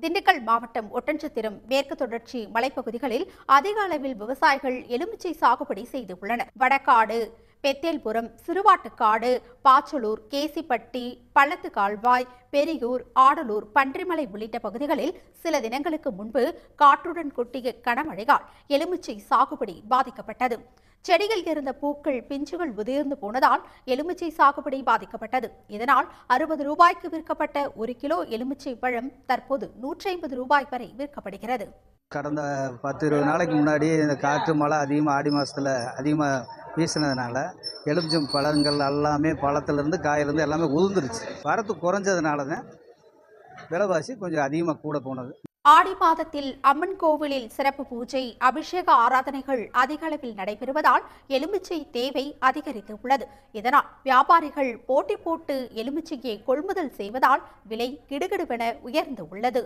திண்டுக்கல் மாவட்டம் ஒட்டன்சத்திரம் மேற்கு தொடர்ச்சி மலைப்பகுதிகளில் அதிக அளவில் விவசாயிகள் எலுமிச்சை சாகுபடி செய்துள்ளனர். வடக்காடு, பெத்தேல்புரம், சிறுவாட்டுக்காடு, பாச்சலூர், கேசிப்பட்டி, பள்ளத்து கால்வாய், பெரியூர், ஆடலூர், பன்றிமலை உள்ளிட்ட பகுதிகளில் சில தினங்களுக்கு முன்பு காற்றுடன் கொட்டிய கனமழையால் எலுமிச்சை சாகுபடி பாதிக்கப்பட்டது. செடியில் இருந்த பூக்கள், பிஞ்சுகள் உதிர்ந்து போனதால் எலுமிச்சை சாகுபடி பாதிக்கப்பட்டது. இதனால் 60 ரூபாய்க்கு விற்கப்பட்ட 1 கிலோ எலுமிச்சை பழம் தற்போது 150 ரூபாய் வரை விற்கப்படுகிறது. கடந்த 10-20 நாளைக்கு முன்னாடி இந்த காற்று மழை அதிகமாக ஆடி மாதத்தில் அதிகமாக வீசினதுனால எலுமிச்சம் பழங்கள் எல்லாமே பழத்திலிருந்து காயிலிருந்து எல்லாமே உதிர்ந்துருச்சு. வரத்து குறைஞ்சதுனால தான் விலைவாசி கொஞ்சம் அதிகமாக கூட போனது. ஆடி மாதத்தில் அம்மன் கோவிலில் சிறப்பு பூஜை, அபிஷேக ஆராதனைகள் அதிக அளவில் நடைபெறுவதால் எலுமிச்சை தேவை அதிகரித்துள்ளது. இதனால் வியாபாரிகள் போட்டி போட்டு எலுமிச்சையை கொள்முதல் செய்வதால் விலை கிடுகிடுவென உயர்ந்து உள்ளது.